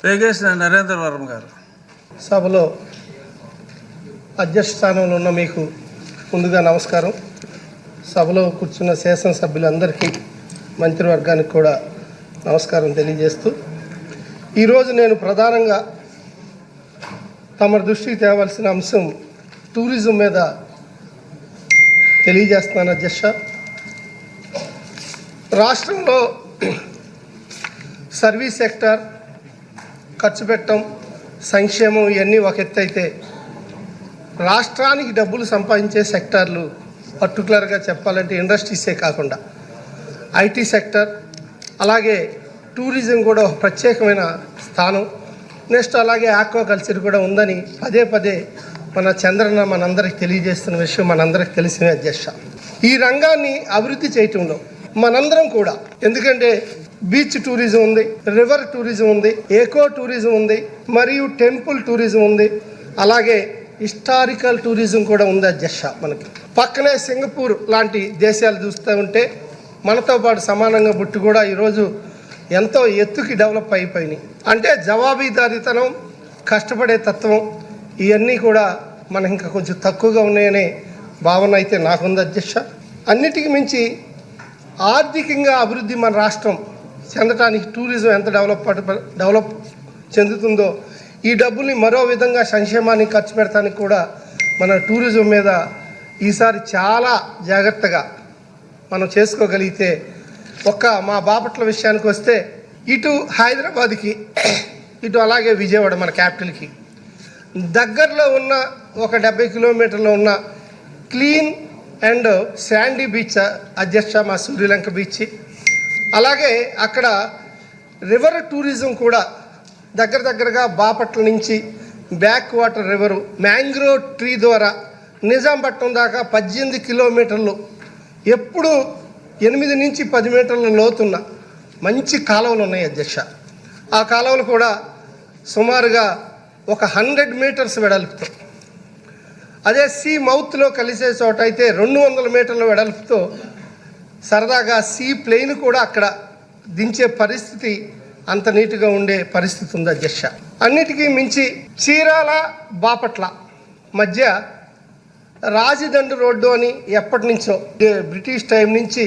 వేగేష్ నరేంద్ర వర్మ గారు. సభలో అధ్యక్ష స్థానంలో ఉన్న మీకు ముందుగా నమస్కారం. సభలో కూర్చున్న శాసనసభ్యులందరికీ మంత్రివర్గానికి కూడా నమస్కారం తెలియజేస్తూ, ఈరోజు నేను ప్రధానంగా తమ దృష్టికి తేవాల్సిన అంశం టూరిజం మీద తెలియజేస్తున్నాను. అధ్యక్ష, రాష్ట్రంలో సర్వీస్ సెక్టర్, ఖర్చు పెట్టడం, సంక్షేమం ఇవన్నీ ఒక ఎత్తు అయితే, రాష్ట్రానికి డబ్బులు సంపాదించే సెక్టార్లు పర్టికులర్గా చెప్పాలంటే ఇండస్ట్రీసే కాకుండా ఐటీ సెక్టర్, అలాగే టూరిజం కూడా ఒక ప్రత్యేకమైన స్థానం, నెక్స్ట్ అలాగే ఆక్వాకల్చర్ కూడా ఉందని పదే పదే మన చంద్రన్న మనందరికి తెలియజేస్తున్న విషయం మనందరికి తెలిసిన. అధ్యక్ష, ఈ రంగాన్ని అభివృద్ధి చేయటంలో మనందరం కూడా, ఎందుకంటే బీచ్ టూరిజం ఉంది, రివర్ టూరిజం ఉంది, ఎకో టూరిజం ఉంది, మరియు టెంపుల్ టూరిజం ఉంది, అలాగే హిస్టారికల్ టూరిజం కూడా ఉంది. అధ్యక్ష, మనకి పక్కనే సింగపూర్ లాంటి దేశాలు చూస్తూ ఉంటే మనతో పాటు సమానంగా బుట్టు కూడా ఈరోజు ఎంతో ఎత్తుకి డెవలప్ అయిపోయినాయి. అంటే జవాబుదారీతనం, కష్టపడే తత్వం ఇవన్నీ కూడా మనకి ఇంకా కొంచెం తక్కువగా ఉన్నాయనే భావన అయితే నాకుంది. అధ్యక్ష, అన్నిటికీ మించి ఆర్థికంగా అభివృద్ధి మన రాష్ట్రం చెందటానికి టూరిజం ఎంత డెవలప్ చెందుతుందో, ఈ డబ్బుల్ని మరో విధంగా సంక్షేమానికి ఖర్చు పెడతానికి కూడా మన టూరిజం మీద ఈసారి చాలా జాగ్రత్తగా మనం చేసుకోగలిగితే, మా బాపట్ల విషయానికి వస్తే, ఇటు హైదరాబాద్కి, ఇటు అలాగే విజయవాడ మన క్యాపిటల్కి దగ్గరలో ఉన్న ఒక 70 కిలోమీటర్లో ఉన్న క్లీన్ అండ్ శాండీ బీచ్. అధ్యక్ష, మా సూర్యలంక బీచ్, అలాగే అక్కడ రివర్ టూరిజం కూడా దగ్గరగా బాపట్ల నుంచి back water river, mangrove tree ద్వారా నిజాంపట్నం దాకా 18 కిలోమీటర్లు, ఎప్పుడు 8 నుంచి 10 మీటర్ల లోతున్న మంచి కాలువలు ఉన్నాయి. అధ్యక్ష, ఆ కాలువలు కూడా సుమారుగా ఒక 100 మీటర్స్ వెడల్పుతో, అదే సీ మౌత్లో కలిసే చోట అయితే 200 మీటర్ల వెడల్పుతో సరదాగా సీ ప్లేన్ కూడా అక్కడ దించే పరిస్థితి, అంత నీట్గా ఉండే పరిస్థితి ఉంది. అధ్యక్ష, అన్నిటికీ మించి చీరాల బాపట్ల మధ్య రాజదండ్రి రోడ్డు అని ఎప్పటి నుంచో బ్రిటిష్ టైం నుంచి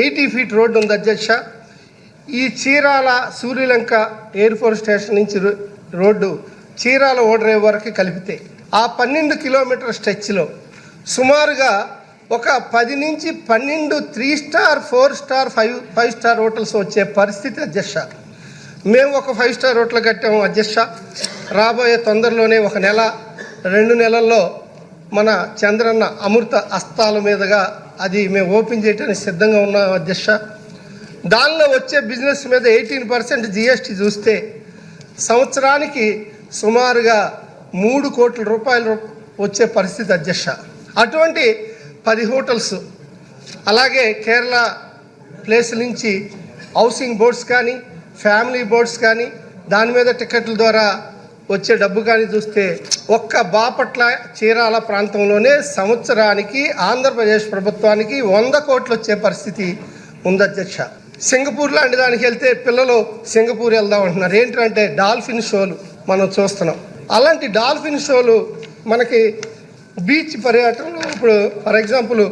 80 ఫీట్ రోడ్డు ఉంది. అధ్యక్ష, ఈ Chirala Suryalanka air force station నుంచి రోడ్డు చీరాల ఓడరేవు వరకు కలిపితే ఆ 12 కిలోమీటర్ స్ట్రెచ్లో సుమారుగా ఒక 10 నుంచి 12 3 స్టార్ 4 స్టార్ 5 స్టార్ హోటల్స్ వచ్చే పరిస్థితి. అధ్యక్ష, మేము ఒక 5 స్టార్ హోటల్ కట్టాము. అధ్యక్ష, రాబోయే తొందరలోనే 1 నెల 2 నెలల్లో మన చంద్రన్న అమృత హస్తాల మీదుగా అది మేము ఓపెన్ చేయడానికి సిద్ధంగా ఉన్నాం. అధ్యక్ష, దానిలో వచ్చే బిజినెస్ మీద 18% జిఎస్టీ చూస్తే సంవత్సరానికి సుమారుగా 3 కోట్ల రూపాయలు వచ్చే పరిస్థితి. అధ్యక్ష, అటువంటి 10 హోటల్స్, అలాగే కేరళ ప్లేస్ నుంచి హౌసింగ్ బోర్డ్స్ కానీ, ఫ్యామిలీ బోర్డ్స్ కానీ, దాని మీద టికెట్ల ద్వారా వచ్చే డబ్బు కానీ చూస్తే ఒక్క బాపట్ల చీరాల ప్రాంతంలోనే సంవత్సరానికి ఆంధ్రప్రదేశ్ ప్రభుత్వానికి 100 కోట్లు వచ్చే పరిస్థితి ఉంది. అధ్యక్ష, సింగపూర్ లాంటి దానికి వెళ్తే పిల్లలు సింగపూర్ వెళ్దాం అంటున్నారు. ఏంటంటే డాల్ఫిన్ షోలు మనం చూస్తున్నాం. అలాంటి డాల్ఫిన్ షోలు మనకి బీచ్ పర్యటనలో ఇప్పుడు ఫర్ ఎగ్జాంపుల్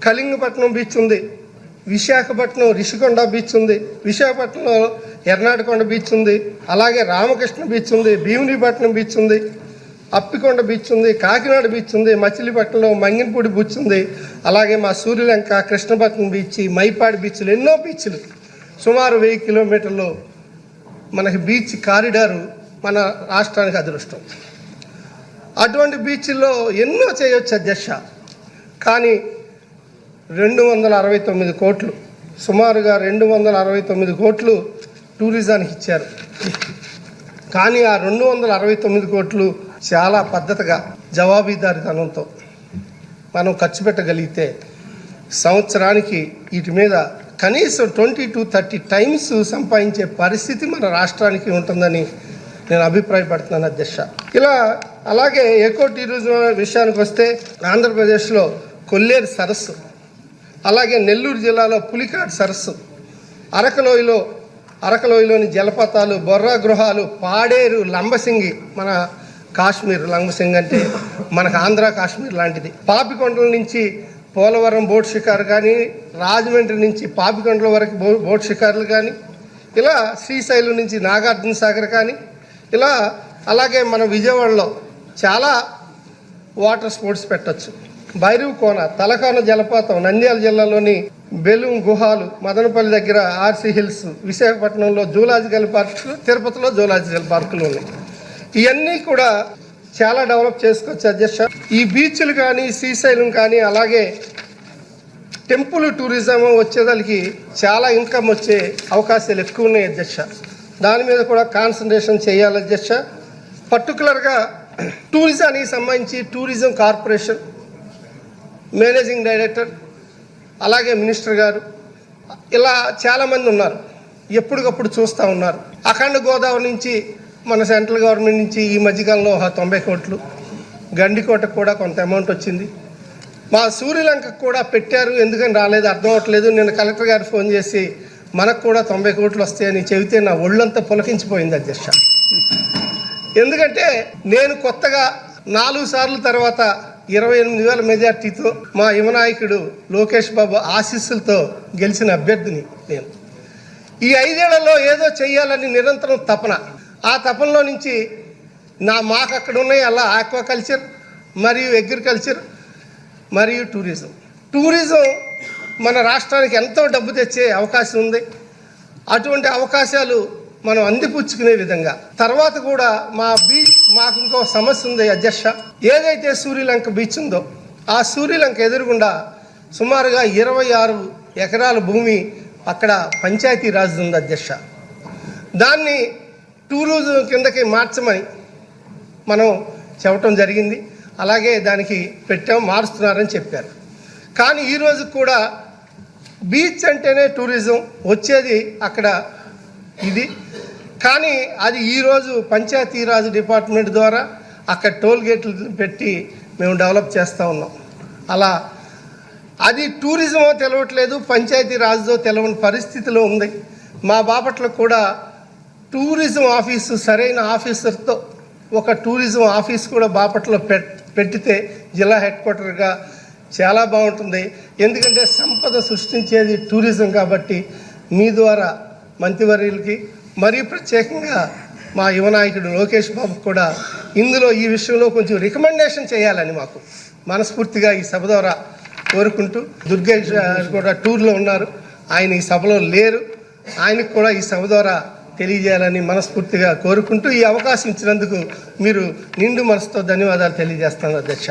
కళింగపట్నం బీచ్ ఉంది, విశాఖపట్నం రిషికొండ బీచ్ ఉంది, విశాఖపట్నంలో ఎర్నాటకొండ బీచ్ ఉంది, అలాగే రామకృష్ణ బీచ్ ఉంది, భీమునిపట్నం బీచ్ ఉంది, అప్పికొండ బీచ్ ఉంది, కాకినాడ బీచ్ ఉంది, మచిలీపట్నంలో మంగినపూడి బీచ్ ఉంది, అలాగే మా సూర్యలంక, కృష్ణపట్నం బీచ్, మైపాడి బీచ్లు, ఎన్నో బీచ్లు, సుమారు 1000 కిలోమీటర్లు మనకి బీచ్ కారిడారు మన రాష్ట్రానికి అదృష్టం. అటువంటి బీచ్ల్లో ఎన్నో చేయొచ్చు. అధ్యక్ష, కానీ 269 కోట్లు, సుమారుగా 269 కోట్లు టూరిజానికి ఇచ్చారు. కానీ ఆ 269 కోట్లు చాలా పద్ధతిగా జవాబుదారీతనంతో మనం ఖర్చు పెట్టగలిగితే సంవత్సరానికి వీటి మీద కనీసం 20 to 30 టైమ్స్ సంపాదించే పరిస్థితి మన రాష్ట్రానికి ఉంటుందని నేను అభిప్రాయపడుతున్నాను. అధ్యక్ష, ఇలా అలాగే ఎకో టూరిజం విషయానికి వస్తే ఆంధ్రప్రదేశ్లో కొల్లేరు సరస్సు, అలాగే నెల్లూరు జిల్లాలో పులికాట్ సరస్సు, అరకలోయలో అరకలోయలోని జలపాతాలు, బొర్రా గృహాలు, పాడేరు, లంబసింగి, మన కాశ్మీర్ లంబసింగి అంటే మనకు ఆంధ్ర కాశ్మీర్ లాంటిది, పాపికొండల నుంచి పోలవరం బోట్ షికారు కానీ, రాజమండ్రి నుంచి పాపికొండల వరకు బోట్ షికారులు కానీ, ఇలా శ్రీశైలం నుంచి నాగార్జున సాగర్ కానీ, ఇలా అలాగే మన విజయవాడలో చాలా వాటర్ స్పోర్ట్స్ పెట్టచ్చు. భైరవ్ కోన, తలకోన జలపాతం, నంద్యాల జిల్లాలోని బెలూం గుహాలు, మదనపల్లి దగ్గర ఆర్సీ హిల్స్, విశాఖపట్నంలో జూలాజికల్ పార్కులు, తిరుపతిలో జూలాజికల్ పార్కులు ఉన్నాయి. ఇవన్నీ కూడా చాలా డెవలప్ చేసుకోవచ్చు అధ్యక్ష. ఈ బీచ్లు కానీ, శ్రీశైలం కానీ, అలాగే టెంపుల్ టూరిజం వచ్చేదానికి చాలా ఇన్కమ్ వచ్చే అవకాశాలు ఎక్కువ ఉన్నాయి అధ్యక్ష. దాని మీద కూడా కాన్సన్ట్రేషన్ చేయాలి అధ్యక్ష. పర్టికులర్గా టూరిజానికి సంబంధించి టూరిజం కార్పొరేషన్ మేనేజింగ్ డైరెక్టర్, అలాగే మినిస్టర్ గారు, ఇలా చాలామంది ఉన్నారు, ఎప్పటికప్పుడు చూస్తూ ఉన్నారు. అఖండ గోదావరి నుంచి మన సెంట్రల్ గవర్నమెంట్ నుంచి ఈ మధ్యకాలంలో 90 కోట్లు, గండికోటకు కూడా కొంత అమౌంట్ వచ్చింది. మా సూర్యలంకకు కూడా పెట్టారు, ఎందుకని రాలేదు అర్థం అవ్వట్లేదు. నేను కలెక్టర్ గారు ఫోన్ చేసి మనకు కూడా 90 కోట్లు వస్తాయని చెబితే నా ఒళ్ళంతా పులకించిపోయింది అధ్యక్ష. ఎందుకంటే నేను కొత్తగా 4 సార్లు తర్వాత 28,000 మెజార్టీతో మా యువనాయకుడు లోకేష్ బాబు ఆశీస్సులతో గెలిచిన అభ్యర్థిని నేను. ఈ 5 ఏళ్లలో ఏదో చెయ్యాలని నిరంతరం తపన. ఆ తపనలో నుంచి మాకు అక్కడ ఉన్నాయి అలా ఆక్వాకల్చర్ మరియు అగ్రికల్చర్ మరియు టూరిజం మన రాష్ట్రానికి ఎంతో డబ్బు తెచ్చే అవకాశం ఉంది. అటువంటి అవకాశాలు మనం అందిపుచ్చుకునే విధంగా తర్వాత కూడా మాకు ఇంకో సమస్య ఉంది అధ్యక్ష. ఏదైతే సూర్యలంక బీచ్ ఉందో ఆ సూర్యలంక ఎదురుగుండా సుమారుగా 26 ఎకరాల భూమి అక్కడ పంచాయతీ రాజ్ ఉంది అధ్యక్ష. దాన్ని టూరిజం కిందకి మార్చమని మనం చెప్పడం జరిగింది. అలాగే దానికి మారుస్తున్నారని చెప్పారు. కానీ ఈరోజు కూడా బీచ్ అంటేనే టూరిజం వచ్చేది అక్కడ ఇది. కానీ అది ఈరోజు పంచాయతీరాజ్ డిపార్ట్మెంట్ ద్వారా అక్కడ టోల్ గేట్లు పెట్టి మేము డెవలప్ చేస్తూ ఉన్నాం. అలా అది టూరిజమో తెలవట్లేదు, పంచాయతీరాజ్దో తెలవని పరిస్థితిలో ఉంది. మా బాపట్ల కూడా టూరిజం ఆఫీసు సరైన ఆఫీసర్తో ఒక టూరిజం ఆఫీస్ కూడా బాపట్లలో పెట్టితే జిల్లా హెడ్ క్వార్టర్గా చాలా బాగుంటుంది. ఎందుకంటే సంపద సృష్టించేది టూరిజం కాబట్టి మీ ద్వారా మంత్రివర్యులకి మరియు ప్రత్యేకంగా మా యువనాయకుడు లోకేష్ బాబు కూడా ఇందులో ఈ విషయంలో కొంచెం రికమెండేషన్ చేయాలని మాకు మనస్ఫూర్తిగా ఈ సభ ద్వారా కోరుకుంటూ, దుర్గేష్ కూడా టూర్లో ఉన్నారు, ఆయన ఈ సభలో లేరు, ఆయనకు కూడా ఈ సభ ద్వారా తెలియజేయాలని మనస్ఫూర్తిగా కోరుకుంటూ ఈ అవకాశం ఇచ్చినందుకు మీరు నిండు మనసుతో ధన్యవాదాలు తెలియజేస్తాను అధ్యక్ష.